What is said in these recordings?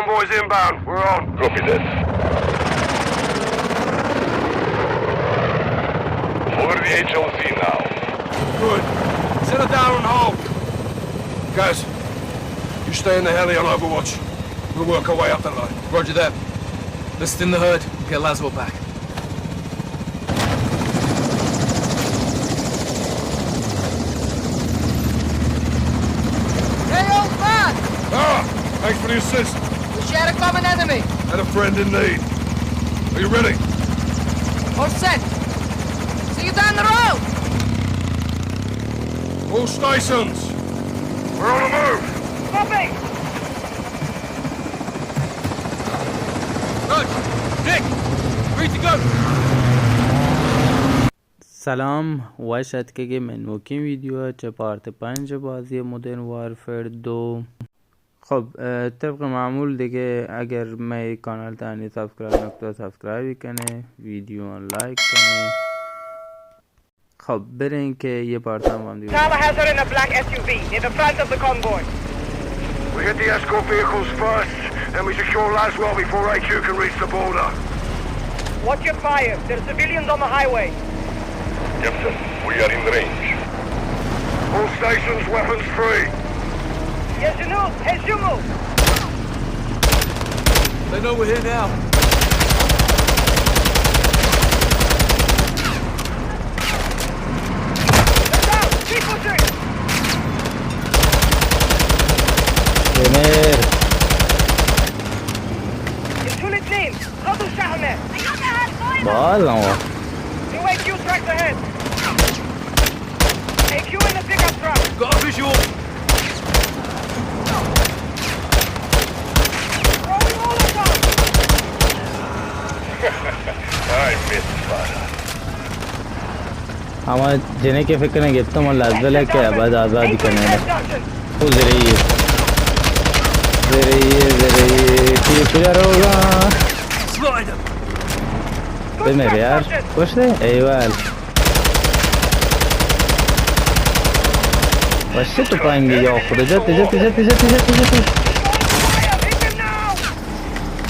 Convoys inbound. We're on. Copy that. Over the HLZ now. Good. Settle down and hold. Guys, you stay in the heli on Overwatch. We'll work our way up the line. Roger that. Let's thin the herd. Get Laswell back. Hey, old man! Ah! Thanks for the assist. We share a common enemy. And a friend in need. Are you ready? All set. See you down the road. All stations. We're on the move. Copy. Good. Dick! Free to go! سلام و شتکه من موکیم ویدیو چه پارت 5 بازی مدرن وارفر 2. خب طبق معمول دیگه اگر می کانال تانی سابسکرایب نکته سابسکرایب کنه، ویدیو لایک کنه. خب برین که یه پارت هم دیگه. Tyler has her in a black SUV near the front of the convoy. We hit the escort vehicles first, then we secure Laswell before AQ can reach the border. Watch your fire. There are civilians on the highway. Captain, we are in range. All stations, weapons free. Yes, you move. They know we're here now. گیمر انتوا الاثنين خذوا الشحنة. باز آقا New AQ tracks ahead. AQ in the pickup truck. Got a visual. Throwing all of them. I missed fire. اما جنه که فکر نگفتم و لازبله که بعد آزادی کنه او زرهیه تیه کجا روگا بمیر یار کشته ایوال باشه تو پایینگی یا خدا جت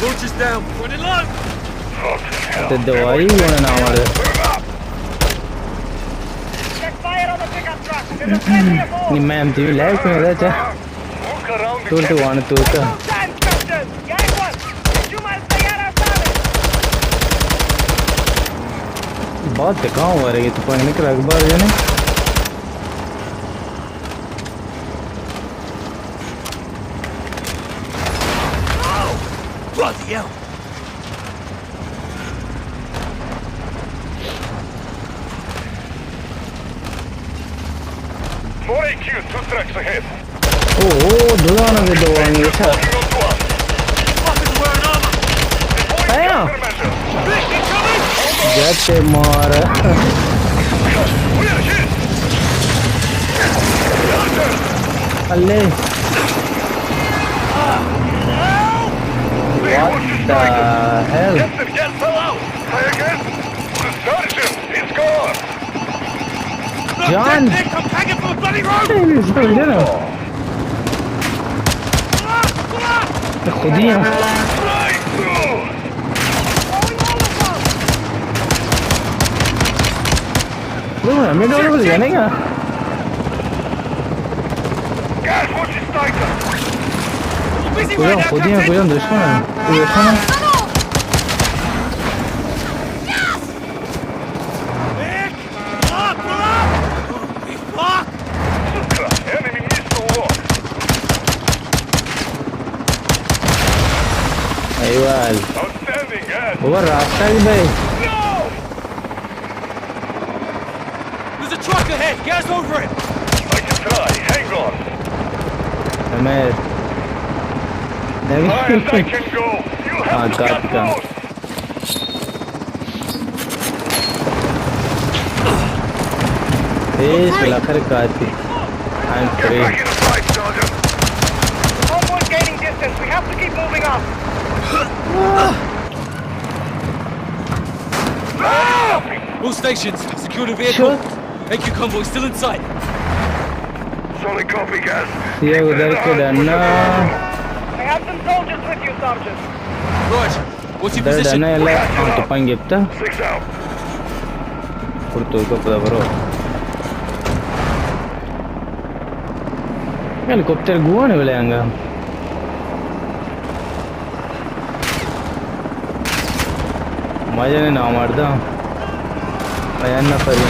Baloch is down. Point it low. دوایی یونه نامده Check fire on the pickup truck. There's a friendly aboard. ನಿಮ್ಮ MW live کنه ಚಾ Look around the ತೂರ್ತು ವಾಣ ತೂರ್ತು No time, Captain. Guys, what? Juma is Sayara Saleh. बहुत कहाँ हो रही है तो पढ़ने के अखबार जाने Bloody hell. More AQ, 2 tracks ahead. ओह दुलाना के दो आने अच्छा Walking on to us. Fuckers are wearing armor. आया Countermeasures. Vic, incoming! जाते मार We are hit. अल्ले what the hell Captain, get fell out. Say again. Sergeant, it's gone. John Nick, I'm hanging from the bloody road! खुदी है Right through. वो हमें door बोल जाने का Guys, watch your status. Busy right now, खुदी Captain! दुश्मन है Nick! Pull up! He's fucked! Enemy missile lock. अयवाल Outstanding, guys. वो रास्ता ही भाई No! There's a truck ahead! Get us over it! I can try. Hang on. हमें High as I can go. You have to got get them. close. ايش بالاخر كاتي I'm Get free back in the fight, Sergeant. Convoy's gaining distance. We have to keep moving up. All stations, secure the vehicle. AQ convoy still in sight. Solid copy, guys. ये उधर के डरना I have some soldiers with you, Sergeant. Right. What's your ده position? انا يلا انت بان جبته 6 out. porto كده برو helicóptero gua ولا يانغا ماجن نام ಮಾಡ್ದ ಅಯ್ಯನ್ನ ಸರಿ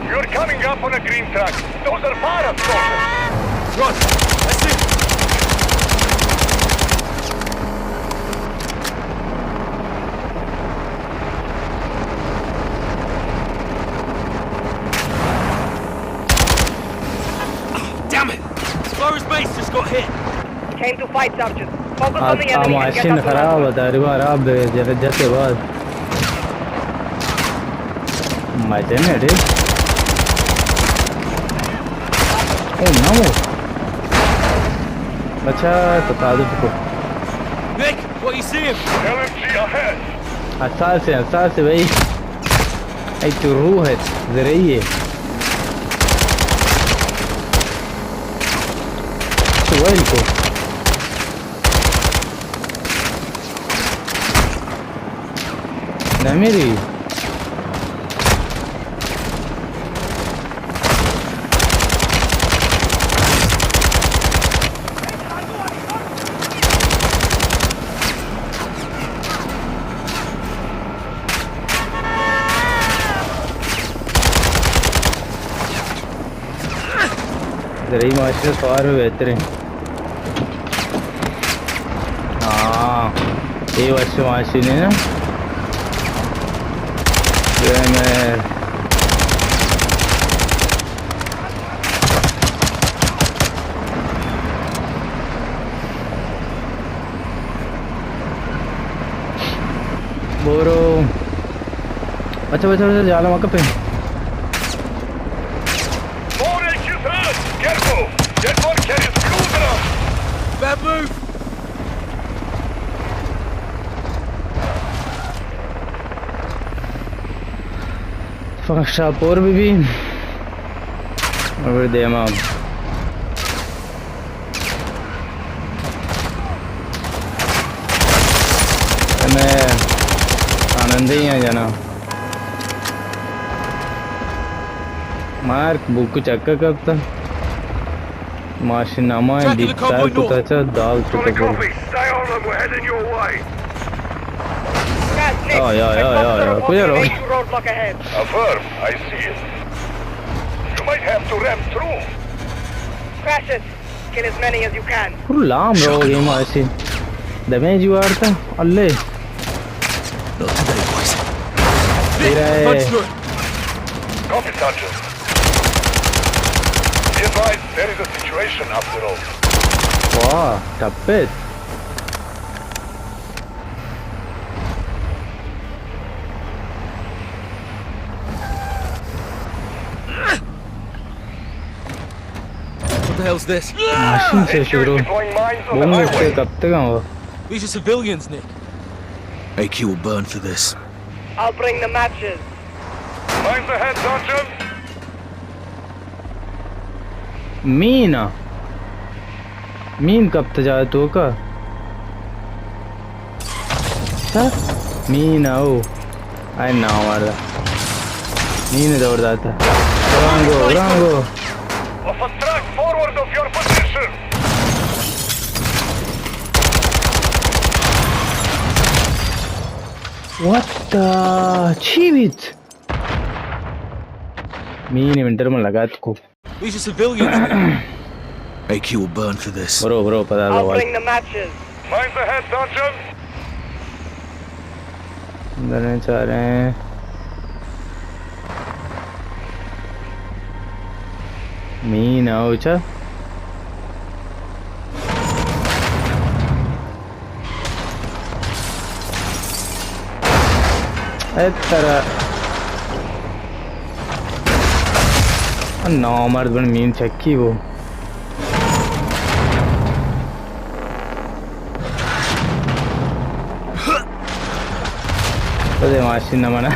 You're coming up on a green track. Those are fire soldiers. Right. That's it. Damn it! Explorer's base just got hit. Came to fight, Sergeant. Focus on the enemy and get ماشین us to خراب that. ہے تقریبا جاتے بعد ماشین ہے ٹھیک او نو اچھا تصادف کو Nick, what are you seeing? LMG ahead. حساس ہے بھائی ای تو روح ہے زرعی ہے سوال کو نمیری زرعی معاشرے سوار میں بہتر ہیں ہاں یہ واسطے معاشرے نے نا گیمر بورو بچا جالا موقع پہ More HQs ahead. Careful. That one carries fuel enough. Bad move. شاپور بھی اور دیمام میں آنند ہی ہیں جنا مارک بک چکا کب تک ماشینامہ دیکھتا کتا چا دال Solid چکا copy. Stay on them. We're heading your way. Gas, Nick. Oh, yeah. Helicopter Put it on. walking into roadblock ahead. Affirm. I see it. You might have to ram through. Crash it. Kill as many as you can. پورا لام رو گیم ماشین دمیج وارتا اللہ Not today, boys. تیرا Punch ہے through it. Copy, Sergeant. Be advised, there is a situation after all. واہ ٹپت What the hell's this? ماشین سے HQ شروع is deploying mines on the بوم سے highway. کب تک آؤں These are civilians, Nick. AQ will burn for this. I'll bring the matches. Mines ahead, Sergeant. مینا مین کب تک جائے تو کا مینا او آئی نا مارا مین دور جاتا رانگو Off a track forward of your position. what the چیویت مین منٹر میں لگا تو These are civilians, Nick. AQ will burn for this. برو پتا I'll لگا bring the matches. Mines ahead, Sergeant. اندر میں چاہ رہے ہیں مین آؤ چا اے طرح نامرد بن مین چکی वो بده ماشین نمانا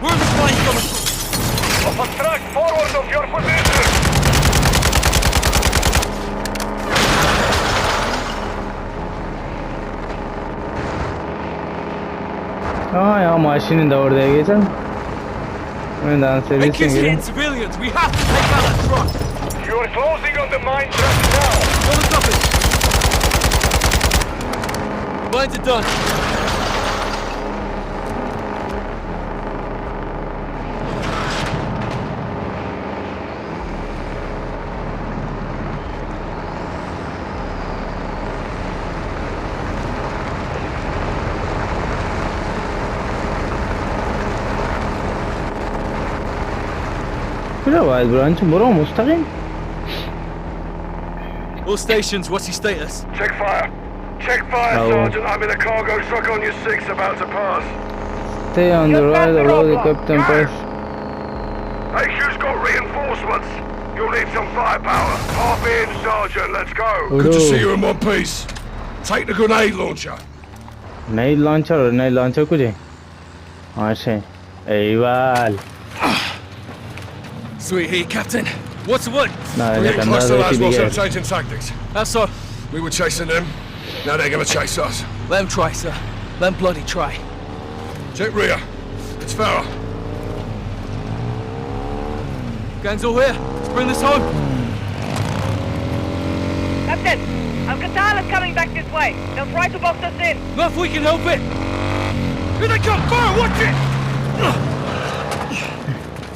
Where's the flight coming from? Off a track forward of your position. हाँ यहाँ machine दौड़ देगी चल मैं दान Hey, service kids में hitting civilians. We have to take out that truck. You're closing on the mine track now. On the topic. Mines are done. كده واحد برانش برا مستقيم All stations, what's your status? Check fire. Check fire, Oh. Sergeant. I'm in a cargo truck on your 6 about to pass. stay on the right allow the captain pass HQ's got reinforcements. You'll need some firepower. Hop in, Sergeant. Let's go. Good to see you in one piece. Take the grenade launcher. नई launcher कुछ है हाँ से एवाल Sweet here, Captain. What's the word? ना We're ये getting कंधा close to तो lads ऐसी whilst भी they're changing tactics. How so? We were chasing them. Now they're gonna chase us. Let them try, sir. Let them bloody try. Check rear. It's Farah. Gang's all here. Let's bring this home. Captain, Alcatala's coming back this way. They'll try to box us in. Not if we can help it. Here they come. Fire, watch it.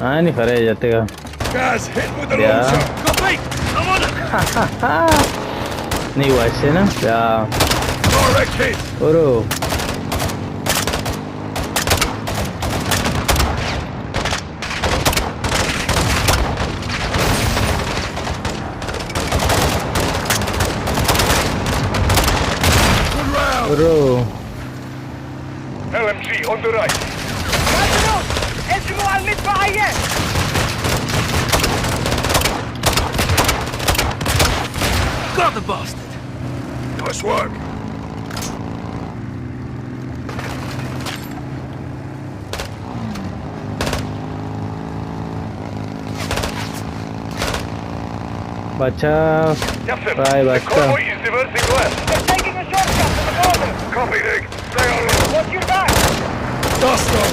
हाँ नहीं खरे जाते का Guys, hit with the Yeah. launcher. Copy. I'm on it. नहीं हुआ इससे ना या Direct hit. ओरो Good round. ओरो LMG on the right. اسمه على المدفعية. Got the bastard. Nice work. बच्चा Captain, Right, the let's go. convoy is diverting west. They're taking a shortcut to the border. Copy, Nick. Stay on low. Watch your back. Dust them.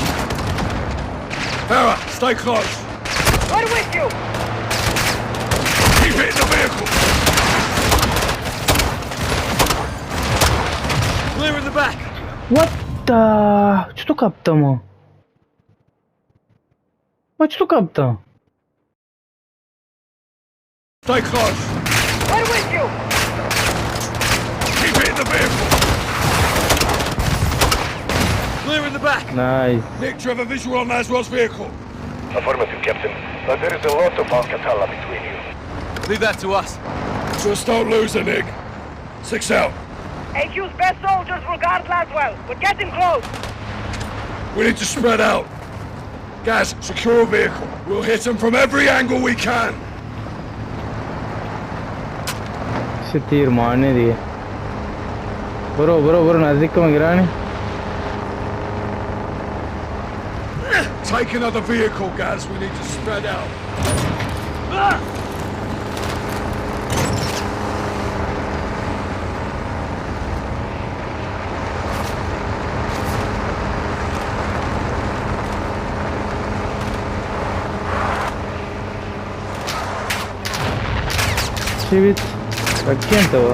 Farah, stay close. Right with you. Keep hitting the vehicle. Clear in the back. what the что капта мо what что капта Stay close. Right with you. Keep hitting the vehicle. Clear in the back. nice Nick, do you have a visual on Laswell's vehicle? Affirmative, Captain. But there is a lot of Alcatala between you. Leave that to us. Just don't lose her, Nick. 6 out. HQ's best soldiers will guard Laswell. We're getting close. We need to spread out. Guys, secure a vehicle. We'll hit them from every angle we can. से तीर मारने दिए बरो बरो बरो नजदीक को गिराने Take another vehicle, guys. We need to spread out. شبت ركنت هو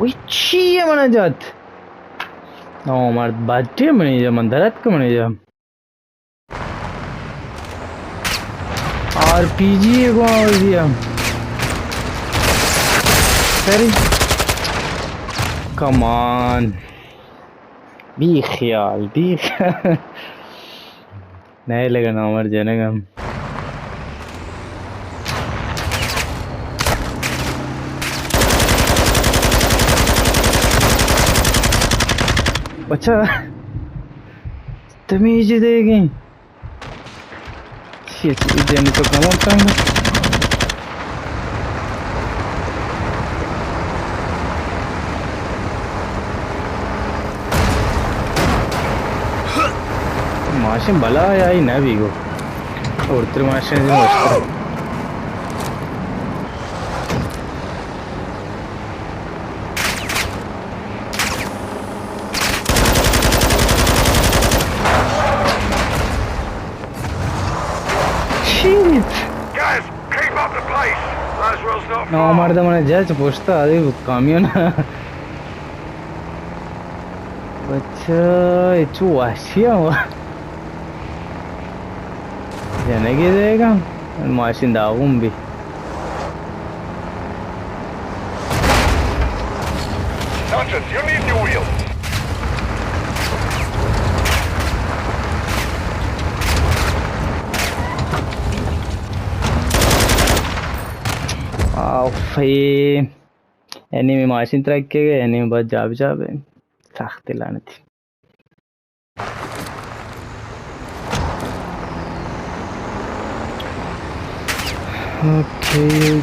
ويتشي يا منجات نو مرد باتي مني جا من درات كمني جا RPG को दिया सरी come on بخيال नहीं लगा ना मर जाने का अच्छा बदतमीजी देगी देने तो कम होता है माशिन भला या ही ना भी गो और तेरे माशिन जो मस्त Guys, keep up the pace. Laswell's not No, far. मर्द मैंने जज पूछता अरे कामियों ना बच्चा इचू वाशिया हुआ जाने के देगा माशिन दागुम भी Sergeant, you need new wheels. भाई एनिमी माशिन ट्रैक के गए एनिमी बहुत जाब है सख्त लाने थी okay.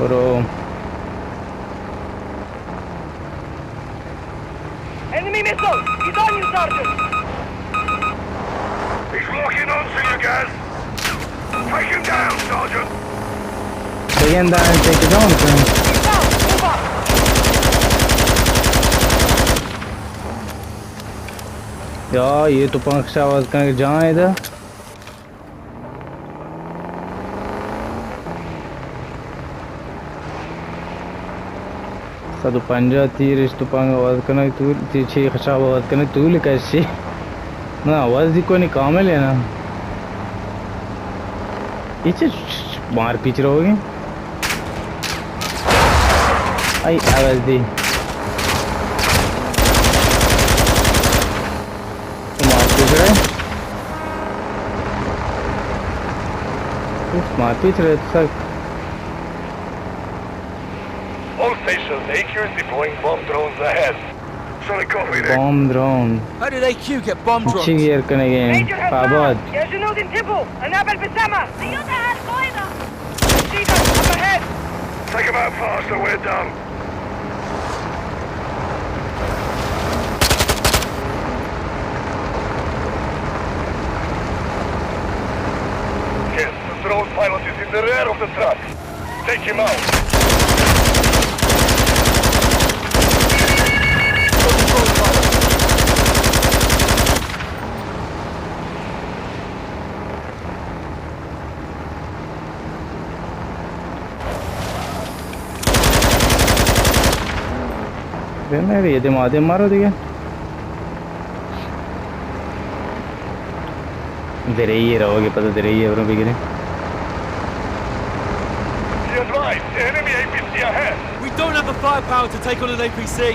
Bro. Enemy missile! He's on you, Sergeant! He's locking onto you, guys. Take him down, Sergeant. Take him down and take it down, son. He's down! Move up! यार ये तो पंख आवाज कहाँ जहाँ इधर सदु पंजा तीर इस्तो पंग आवाज करना तू तीछे खशाब आवाज करना तू लिखा ना आवाज दी कोई नहीं कामल है ना इसे मार पीछ रहोगे आई आवाज दी मार पीछ रहे तक All stations, AQ is deploying bomb drones ahead. Sorry, copy there. bomb drone How did AQ get bomb drones? अच्छी गियर करेंगे Major आबाद Hassan! يا جنود انتبهوا! أنابل بالسما! سيدها القائدة! سيدها up ahead! Take him out faster, we're done. Yes, the drone pilot is in the rear of the truck. Take him out. ये दिमाग मारो दिया तेरे ही रहोगे पता तेरे ही है बिगड़े The enemy APC ahead. We don't have the firepower to take on an APC.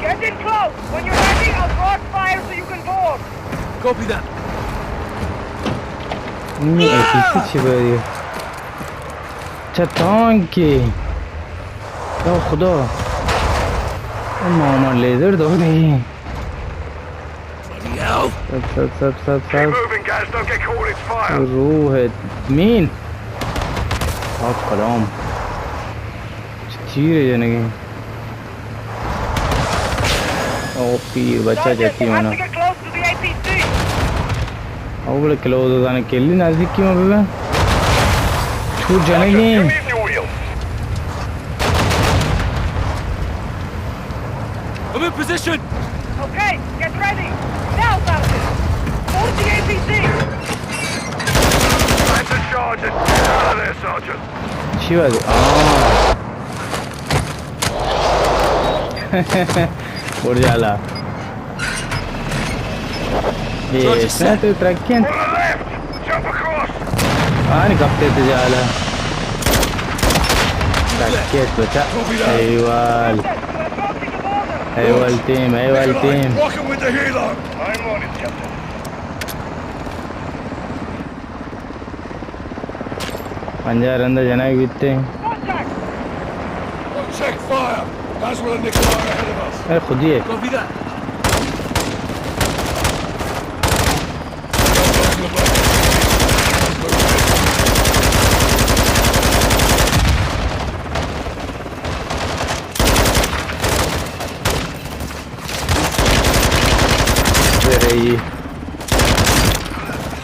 Get in close! When you're ready, I'll cross fire so you can board! Copy that. टैंकी ओ खुदा मामा लेजर दो नहीं Bloody hell. सब Keep moving, guys. Don't get caught in fire. रूह है mean आप कलाम चीरे जाने के ओ पीर बच्चा Sergeant, जाती you है have ना to get close to the APC! अब बड़े क्लोज हो जाने के लिए नजदीक क्यों अभी छूट जाने You की need new wheels. I'm in position. Okay, get ready! Now, Sergeant! Board the APC! Time to charge and get out of there, Sergeant. Shiva उड़ जाला ये इसने तो ट्रक के On the left. Jump across. أنا قبضت تجاهله تكيت بتاع أيوال أيوة التيم أيوة التيم Rocking with the helo. I'm on it, Captain. पंजारंदा जना बित्ते Contact! Check fire. That's what a Nikolai ahead of us. अरे खुद ही है Copy that.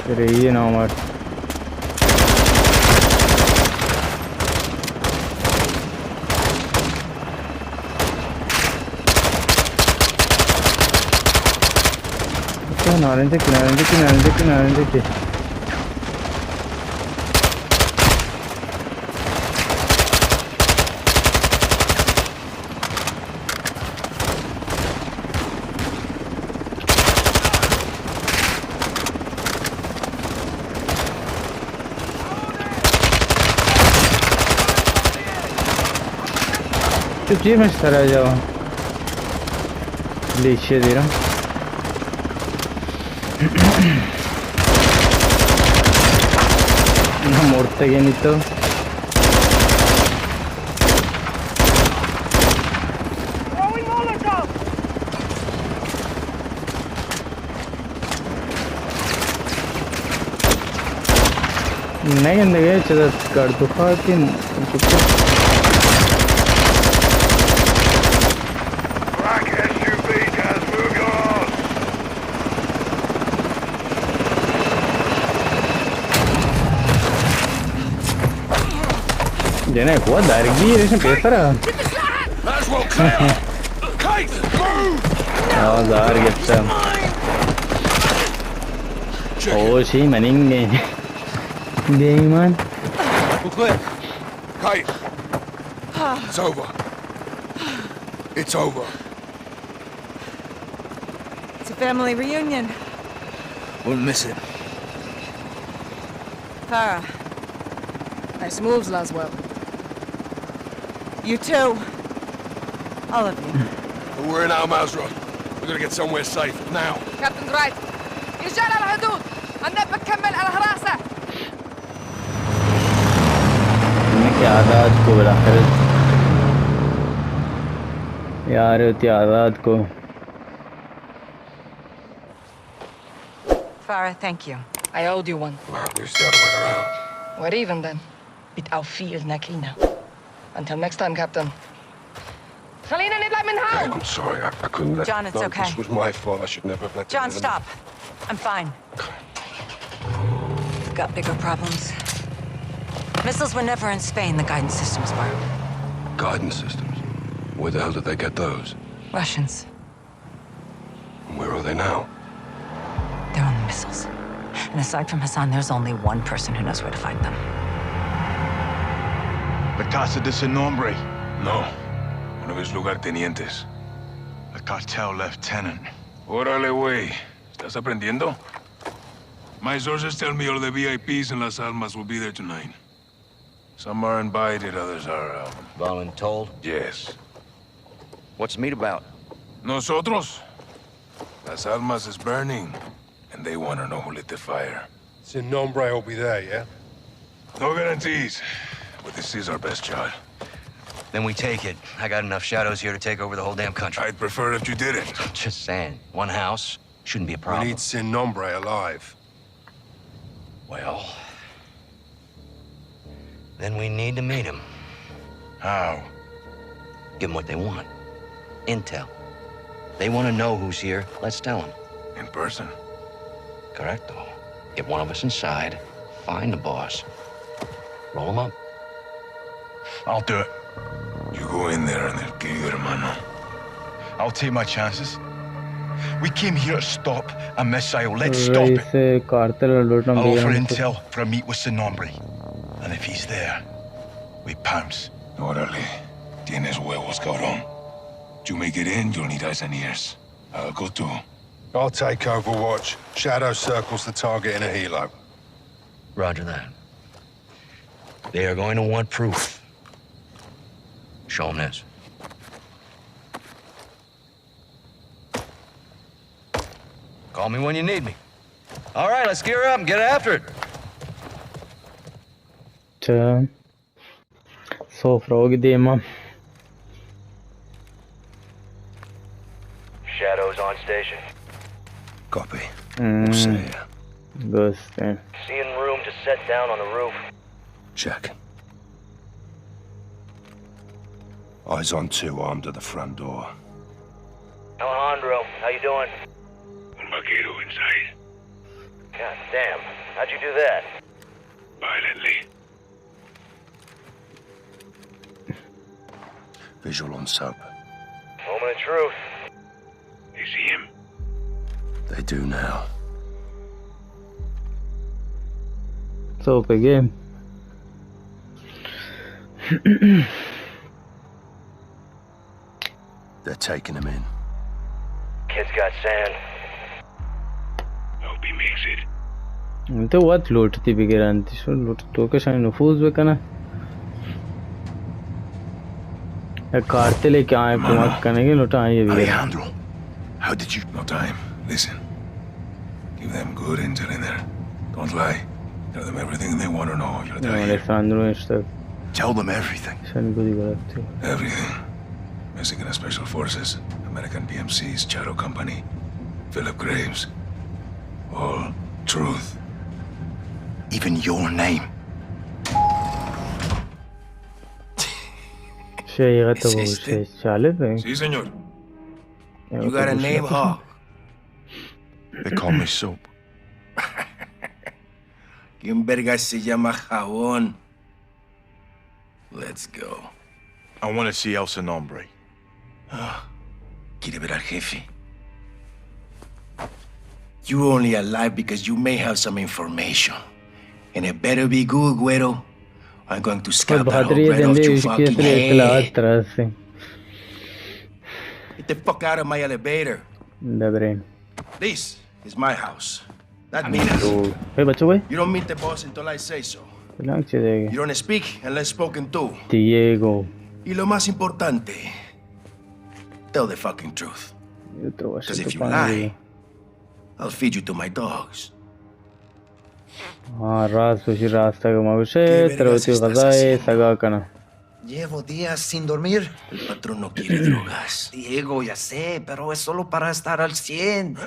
तेरे ये ना उमर नारंजे के चुप मैं सर आ जाओ लीजिए दे रहा हूँ ना मोड़ते के नहीं तो Throwing Molotov! नहीं अंदर चलो कर दुखा कि Black SUV has moved on. जने को दरगी रेशन पेपर That's well clear. Kate, move. जार गेट्टा ओ शी मनिंगे देमान We're clear. Kate. It's over. It's over. It's a family reunion. Wouldn't miss it. Farah. Nice moves, Laswell. You too. All of you. We're in Al-Mazrah. We're gonna get somewhere safe now. Captain Wright. رجال الحدود. أنا بكمل الحراسة. इनके आज़ाद को बिलाखिर यार होती आज़ाद को Farah, thank you. I owed you one. Well, there's the other way around. We're even then. بتأوفير نكينا. Until next time, Captain. خلينا نطلع من Kate, هون. I'm sorry. I couldn't let... John, it's no, okay. This was my fault. I should never have let John, them in. stop. I'm fine. We've got bigger problems. Missiles were never in Spain. The guidance systems were. Guidance systems. Where the hell did they get those? Russians. Where are they now? They're on the missiles. And aside from Hassan, there's only one person who knows where to find them. La Casa de Sin Nombre. No. One of his lugartenientes. A cartel lieutenant. Órale, güey. ¿Estás aprendiendo? My sources tell me all the VIPs in Las Almas will be there tonight. Some are invited, others are, Voluntold? yes. What's the meet about? Nosotros? Las Almas is burning, and they want to know who lit the fire. Sin Nombre will be there, yeah? No guarantees, but this is our best shot. Then we take it. I got enough shadows here to take over the whole damn country. I'd prefer if you didn't. Just saying. One house shouldn't be a problem. We need Sin Nombre alive. Well... then we need to meet him. How? Give them what they want. Intel. They want to know who's here. Let's tell them. In person? Correcto. Get one of us inside. Find the boss. Roll him up. I'll do it. You go in there and they'll kill you, hermano. I'll take my chances. We came here to stop a missile. Let's stop it. इसे cartel लूटना I'll offer पड़ेगा intel for a meet with Sin Nombre. And if he's there, we pounce. Órale. Tienes huevos, cabrón. You make it in, you'll need eyes and ears. I'll go too. I'll take Overwatch. Shadow circles the target in a helo. Roger that. They are going to want proof. Show them this. Call me when you need me. All right, let's gear up and get after it. Sofra og dima. Shadows on station. Copy. We'll see ya. Good. Seeing room to set down on the roof. Check. Eyes on two, armed at the front door. Alejandro, how you doing? Un vaquero inside. God damn. How'd you do that? Violently. Visual on sub. Moment of truth. You see him? They do now. So again. They're taking him in. Kid's got sand. Hope he makes it. انت وات لوتتي بجرانتي شو لوتتوك عشان نفوز بكنا الكارت लेके आए कुमार कनेंगे लुटाएं ये भी Alejandro, how did you? No time. Listen. Give them good intel in there. Don't lie. Tell them everything they want to know. You're there. Alejandro işte Tell them everything. sen gudi bıraktı. Everything. Mexican Special Forces, American PMCs, Shadow Company, Philip Graves. All truth. Even your name. Şey gata bu şey çalıp Sí, señor. You got a name, huh? They call me Soap. ¿Quién verga se llama Jabón? Let's go. I want to see El Nombre. ¿Quiere ver al jefe? You only alive because you may have some information. And it better be good, güero. I'm going to scalp that whole right off your fucking head. Get the fuck out of my elevator. This is my house. That means you don't meet the boss until I say so. You don't speak unless spoken to. Diego. Y lo más importante, tell the fucking truth. Because if you lie, I'll feed you to my dogs. Llevo días sin dormir. El patrón no quiere drogas. Diego, ya sé, pero es solo para estar al 100.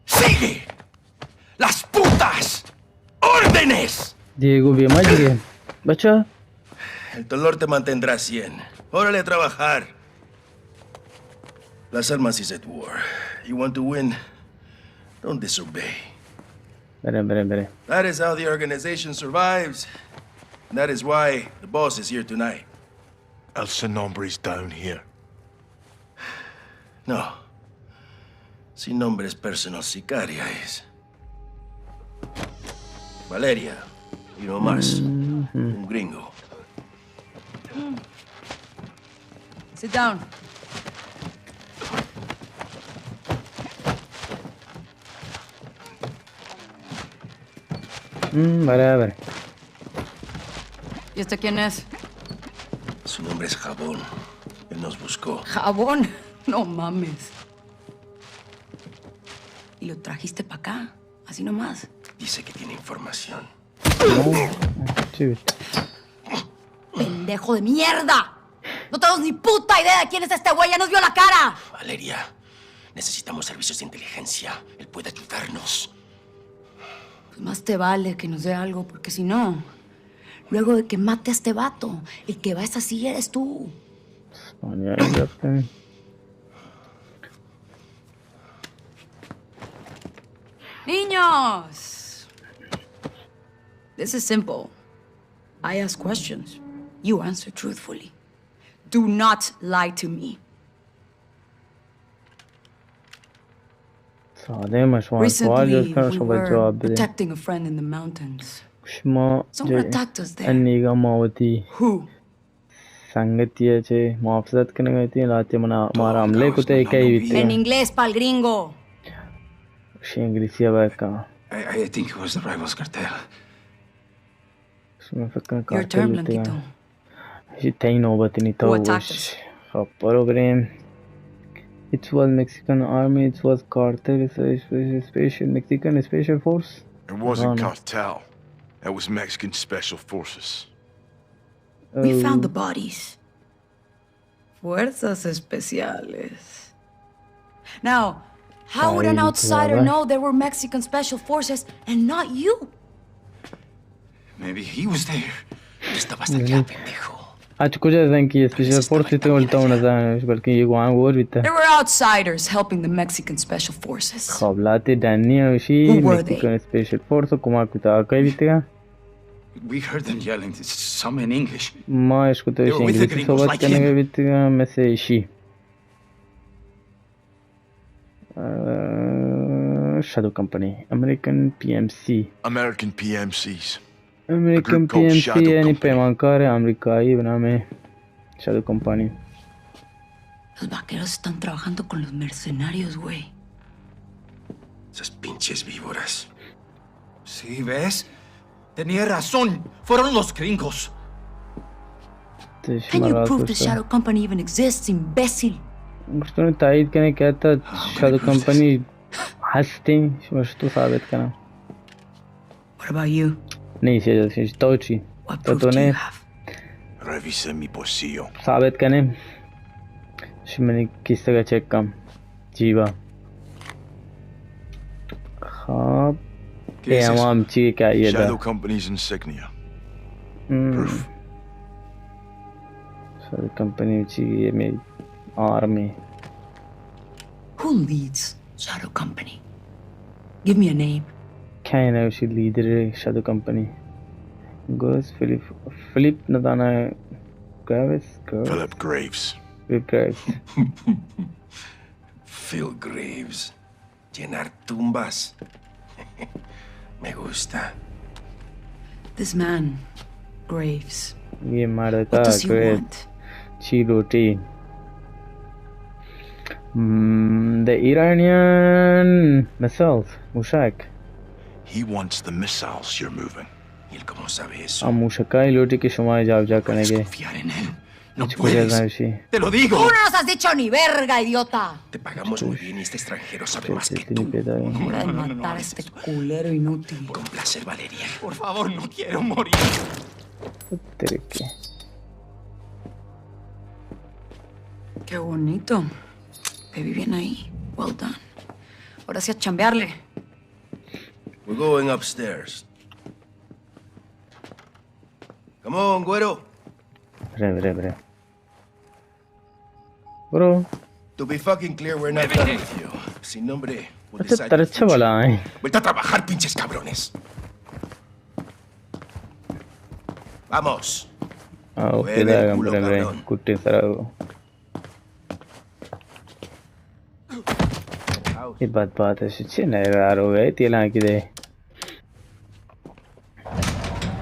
¡Sigue! ¡Las putas! ¡Órdenes! Diego, bien mal, bacha. El dolor te mantendrá 100. Órale a trabajar. Las almas is at war. You want to win? Don't disobey. Bere. That is how the organization survives. And that is why the boss is here tonight. El Nombre's down here. No. Sin nombre es personal sicaria es. Valeria. Y no más. Un gringo. Sit down. Barabar. ¿Y este quién es? Su nombre es Jabón. Él nos buscó. ¿Jabón? No mames. ¿Y lo trajiste para acá? Así nomás. Dice que tiene información. ¡Pendejo de mierda! ¡No tenemos ni puta idea de quién es este güey! ¡Ya nos vio la cara! Valeria, necesitamos servicios de inteligencia. Él puede ayudarnos. Pues más te vale que nos dé algo, porque si no, luego de que mate a este vato, el que va a esa silla eres tú. Niños! This is simple. I ask questions. You answer truthfully. Do not lie to me. Recently, we were protecting a friend in the mountains. Someone attacked us there. Who? En inglés, pa'l gringo. I think it was the rivals cartel. Your term, Blanquito. Who attacked us? It was Mexican army, it was cartel, special Mexican special force. It wasn't cartel. It was Mexican special forces. We found the bodies. Fuerzas especiales. Now, how would an outsider know there were Mexican special forces and not you? Maybe he was there. Estabas allá, pendejo. Special forces There were outsiders helping the Mexican special forces. Who were they? Special force We heard them yelling, some in English. They were with the gringos like him. Shadow Company, American PMC. American PMCs. American PMC यानी पैमानकार है अमेरिकाई बना में Shadow Company. Los vaqueros están trabajando con los mercenarios, güey. Esas pinches víboras. ¿Sí ves? Tenía razón. Fueron los gringos. Can you prove the Shadow Company even exists, imbécil? उसने तायद करने क्या था Shadow Company हस्ती वस्तु साबित करना. What about you? नहीं चाहिए तोची तो ने Revise mi bolsillo. साबित करने मैंने किस तरह चेक कम जीवा हाँ एमाम ची क्या ये था Shadow Company's insignia. Proof. Shadow Company ची ये मेरी army. Who leads Shadow Company? Give me a name. क्या है उसी leader Shadow Company? Goes Philip नदाना Graves. Philip Graves. Philip Graves. Phil Graves. Llenar tumbas. Me gusta. This man, Graves. ये मारा था What does he want? ची रोटी. The Iranian missiles, Mushak. He wants the missiles you're moving. ¿Y él cómo sabe eso? Mushaka y लोटी के शुमार जाग जा करेंगे. Confiar en él. No puedes. Te lo digo. Tú no nos has dicho ni verga, idiota. Te pagamos muy bien y este extranjero sabe más que tú. Hora de matar a este culero inútil. Con placer, Valeria. Por favor, no quiero morir. Qué bonito. Te vi bien ahí. Well done. Ahora sí a chambearle. We're going upstairs. Come on, güero. Breve. Bro. To be fucking clear, we're not done with you. Sin nombre. We'll अच्छा decide तरह अच्छा वाला है. Vuelta a trabajar, pinches cabrones. Vamos. Okay दागा ब्रे कुट्टे सरागो. ये बात है शिचे नहीं यार हो गए तेला की दे.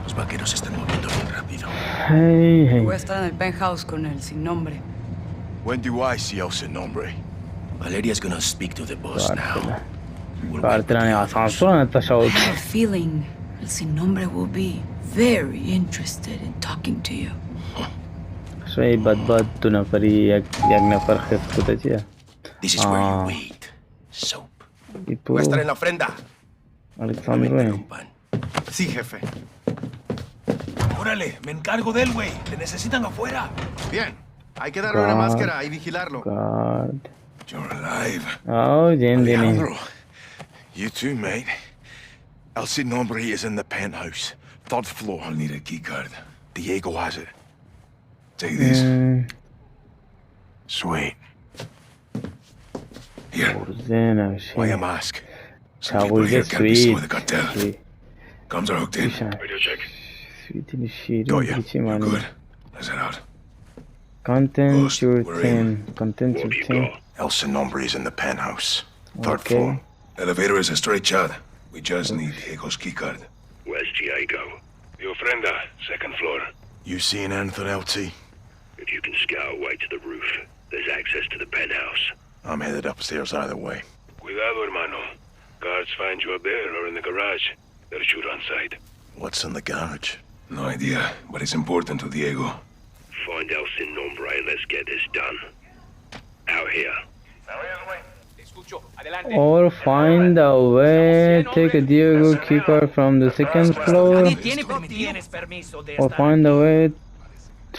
Los vaqueros se están moviendo bien rápido. Hey. Voy a estar en el penthouse con él, sin nombre. When do I see El Sin Nombre? Valeria's gonna speak to the boss now. I have a feeling El Sin Nombre will be very interested in talking to you. شوي بد تنفري يجنا فرخ كتجيا. This is where you wait. Soap. Voy a estar en la ofrenda. Alexandre. Sí, jefe. Órale, me encargo de él, güey. Te necesitan afuera. Bien. Hay que darle una máscara y vigilarlo. God. You're alive. Oh, Alejandro. You too, mate. El Sin Nombre is in the penthouse. 3rd floor. I'll need a key card. Diego has it. Take this. Sweet. Here. Why a mask? Some people here can't be seen with the cartel. Comms are hooked in. Radio check. Got you. You're good. Let's head out. Content your team. Content your team. El Sin Nombre is in the penthouse. 3rd floor. Elevator is a straight shot. We just need Diego's keycard. Where's Diego? The ofrenda, 2nd floor. You seeing anything, LT? If you can scout way to the roof, there's access to the penthouse. I'm headed upstairs either way. Cuidado, hermano. Guards find you up there or in the garage, they'll shoot on sight. What's in the garage? No idea, but it's important to Diego. Find El Sin Nombre and let's get this done. Out here. Or find a way, take a Diego keycard from the second floor, or find a way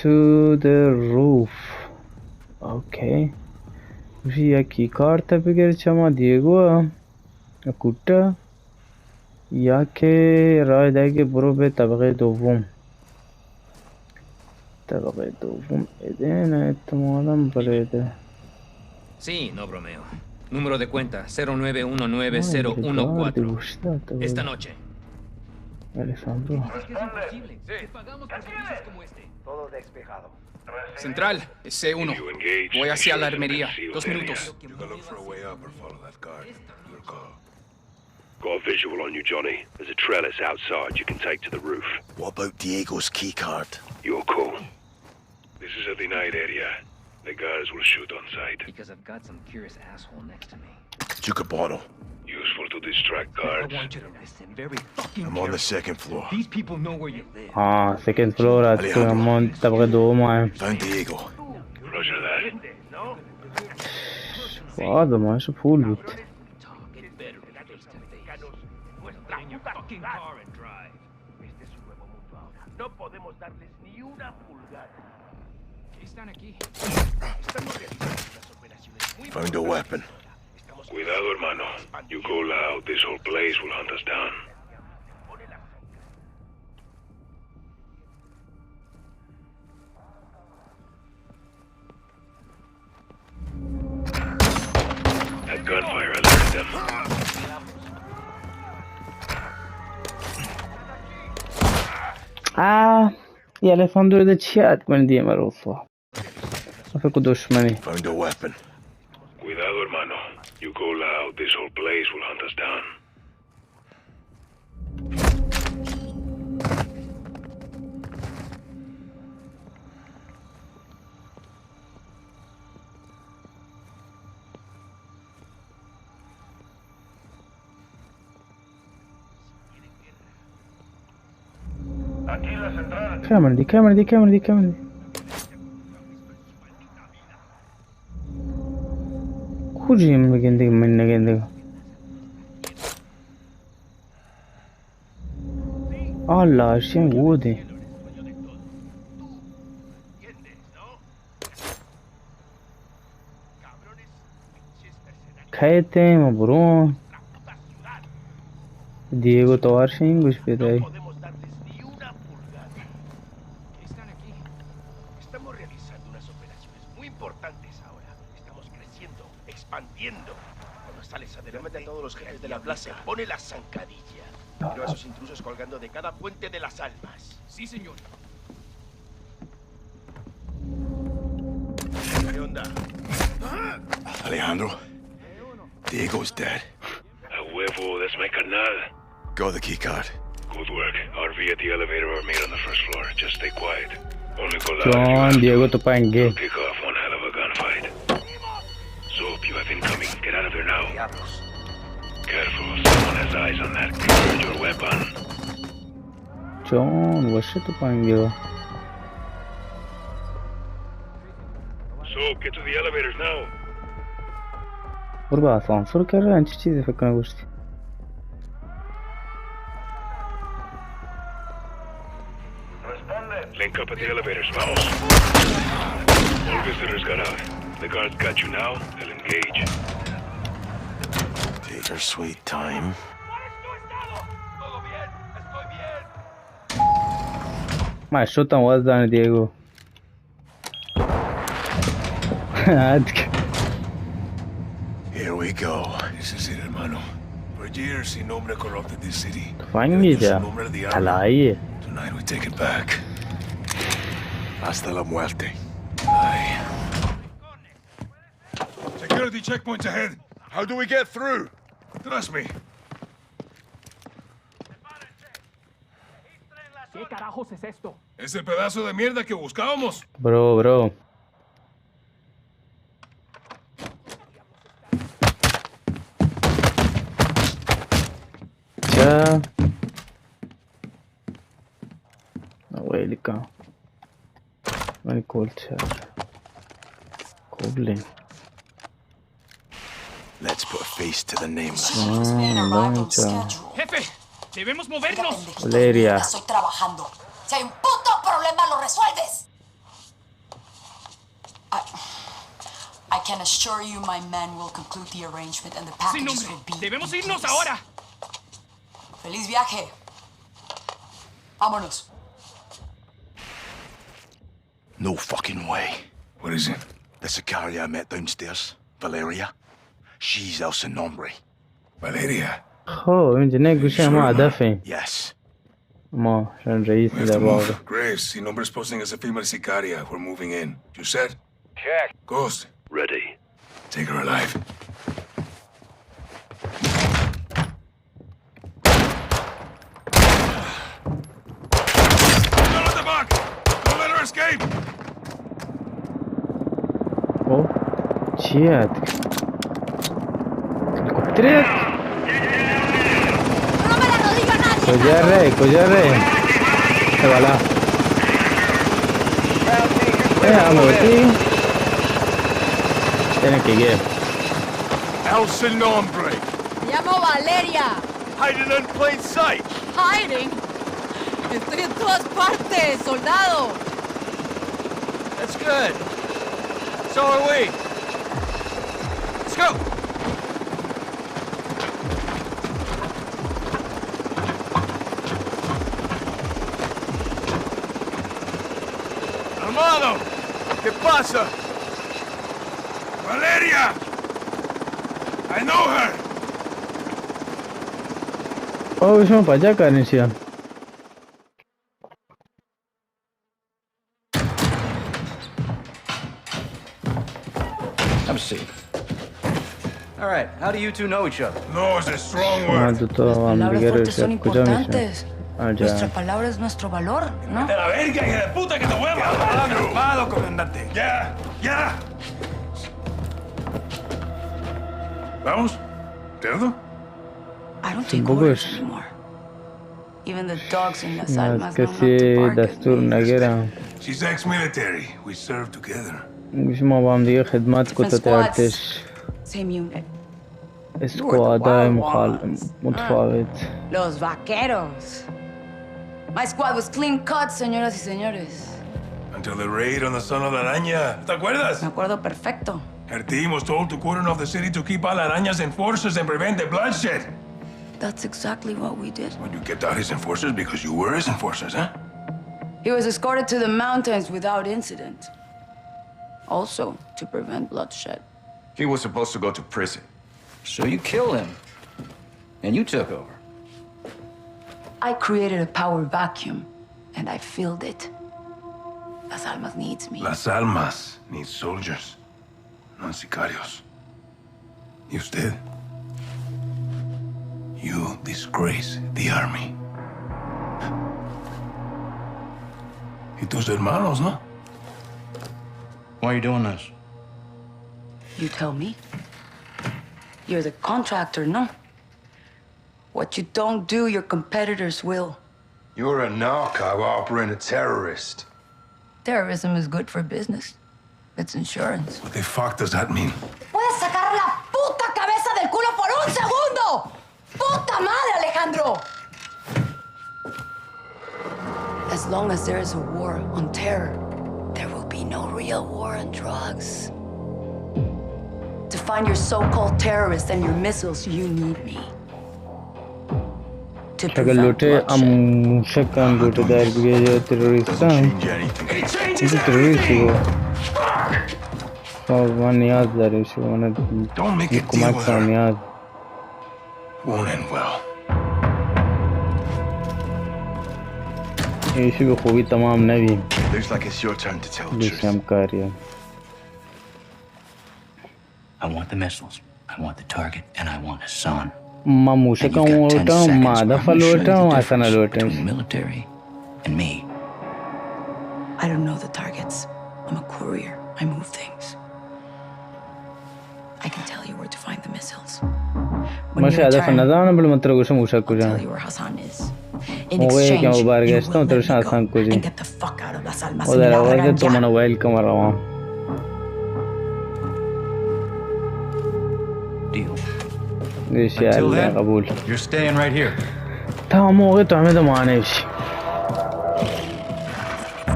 to the roof. Okay. یا کیکارت بگیرم ما دیگو کوتا یا که راه دیگه برو به طبقه دوم. طبقه دوم ایدن احتمالاً بریده. Sí, no bromeo. Número de cuenta 09190114. Esta noche. Alessandro. Todo despejado. Central, es C1. Voy hacia la armería. 2 minutos. You can look for a way up or follow that guard. Your call. Got a visual on you, Johnny. There's a trellis outside you can take to the roof. What about Diego's keycard? Your call. This is a denied area. The guards will shoot on sight. Because I've got some curious asshole next to me. Chukabano. Useful to distract guards. I want you to listen very fucking I'm on the second floor. These people know where you live. Second floor at I'm طبقه دوم. Found Diego. Roger that. هذا ماشي فول بيت. No podemos darles ni una pulgada. Están aquí. Found a weapon. Cuidado, hermano. You go loud, this whole place will hunt us down. That gunfire alerted them. یه الفاندرو ده چی عد کنی دیگه مروفا فکر دشمنی. Found a weapon. Cuidado, hermano. You go loud, this whole place will hunt us down. Camera di. کجیم بگنده من نگنده الله شیم بوده کهته ما برون دیگو توار شیم گوش بدهی Pone la zancadilla. Miro a esos intrusos colgando de cada puente de las almas. Sí, señor. ¿Qué onda? Alejandro, Diego's dead. A huevo, that's my carnal. Go the keycard. Good work. RV at the elevator or made on the first floor. Just stay quiet. Only go loud. John, Diego to pangue. Kick off one hell of a gunfight. Soap, you have incoming. Get out of there now. Careful, someone has eyes on that. Guard your weapon. John, وشه تو pangue. Soap, get to the elevators now. برو به آسانسور کرده چه چیزی فکر کنه گوشتی Link up at the elevators, vamos. All visitors got out. The guards got you now. They'll engage. Take your sweet time. Macho tão vazando, Diego. Here we go. This is it, hermano. For years, Sin Nombre corrupted this city. Fangia. Alai. Tonight we take it back. Hasta la muerte. Aye. Security checkpoints ahead. How do we get through? Trust me. ¿Qué carajos es esto? Es el pedazo de mierda que buscábamos. Bro. ده ويلكم ماني كولتشر كوبلين. Let's put a face to the name. Jefe, debemos movernos. Valeria. Estoy trabajando. Si hay un puto problema, lo resuelves. I can assure you my men will conclude the arrangement and the packages will be. Debemos irnos ahora. Feliz viaje. Vámonos. No fucking way. What is it? The Sicaria I met downstairs, Valeria. She's El Nombre. Valeria. Oh, انت نقول ما دافين. Yes. ما عشان رئيس الدبابة. Grace, the number's posting as a female Sicaria. We're moving in. You said? Check. Ghost. Ready. Take her alive. Still at the back! Don't let her escape! Oh, shit. Helicóptero. Cogerre. Se va la. Amoti. Tiene que ir. El nombre. Me llamo Valeria. Hiding in plain sight. Hiding. Estoy en todas partes, soldado. That's good. So are we. Let's go. Armado, ¿qué pasa? Valeria! I know her! Oh, इसमें बजा करनी चाहिए. Have a seat. All right, how do you two know each other? No is a strong word. Palabras fuertes son importantes. Nuestra palabra es nuestro valor, ¿no? ¡De la verga, hija de puta, que te voy a matar! Calmado, comandante. ¡Ya! ¿Vamos? ¿Cerdo? I don't take orders anymore. Even the dogs in Las Almas know not to bark at me. She's ex-military. We served together. مش ما بعمل دي خدمات كنت تعرفش. Same unit. اسكوادا متفاوت. Los vaqueros. My squad was clean cut, señoras y señores. Until the raid on the son of la araña. ¿Te acuerdas? Me acuerdo perfecto. Her team was told to cordon off the city to keep all araña's enforcers and prevent the bloodshed. That's exactly what we did. Well, you kept out his enforcers because you were his enforcers, huh? He was escorted to the mountains without incident. Also, to prevent bloodshed. He was supposed to go to prison. So you killed him. And you took over. I created a power vacuum, and I filled it. Las Almas needs me. Las Almas needs soldiers, not sicarios. Y usted? You disgrace the army. Y tus hermanos, ¿no? Why are you doing this? You tell me. You're the contractor, no? What you don't do, your competitors will. You're a narco harboring a terrorist. Terrorism is good for business. It's insurance. What the fuck does that mean? ¡Puedes sacar la puta cabeza del culo por un segundo! ¡Puta madre, Alejandro! As long as there is a war on terror, there will be no real war on drugs. To find your so-called terrorists and your missiles, you need me. To prevent bloodshed. شكاً لوटे دار بيجي terroristان. إنت terrorist هو. فان نياز داري شو أنا. كمان كان نياز. Won't end well. إيش بخوي تمام نبي. Looks like it's your turn to tell the truth. بيشام كاريا. I want the missiles. I want the target, and I want a son. ما موشكا ووتا ما دفع لوتا واسانا لوتا. Between the military and me. I don't know the targets. I'm a courier. I move things. I can tell you where to find the missiles. When you return, I'll tell you where Hassan is. In exchange, you will let me go and get the fuck out of Las Almas. Deal. Until then, you're staying right here.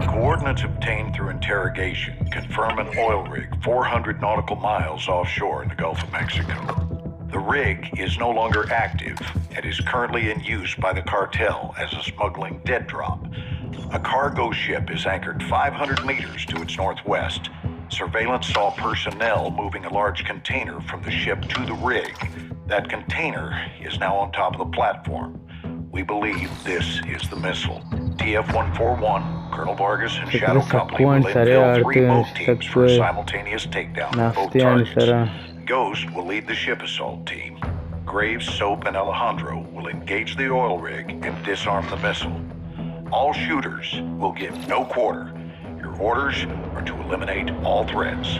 Coordinates obtained through interrogation confirm an oil rig 400 nautical miles offshore in the Gulf of Mexico. The rig is no longer active and is currently in use by the cartel as a smuggling dead drop. A cargo ship is anchored 500 meters to its northwest. Surveillance saw personnel moving a large container from the ship to the rig. That container is now on top of the platform. We believe this is the missile. TF-141, Colonel Vargas and Shadow Company will infill 3 boat teams for a simultaneous takedown of both targets. Ghost will lead the ship assault team. Graves, Soap, and Alejandro will engage the oil rig and disarm the missile. All shooters will give no quarter. Your orders are to eliminate all threats.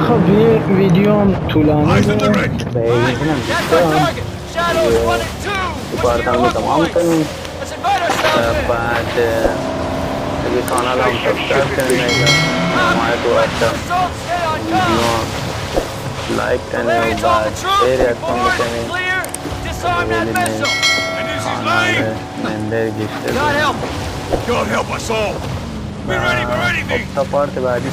خب یه ویدیو هم طولانی بود پارتم رو تمام کنیم بعد اگه کانال هم سبسکرایب کنیم हमारे को अच्छा video like करने के बाद share करने God help us all. We're ready, Support the body.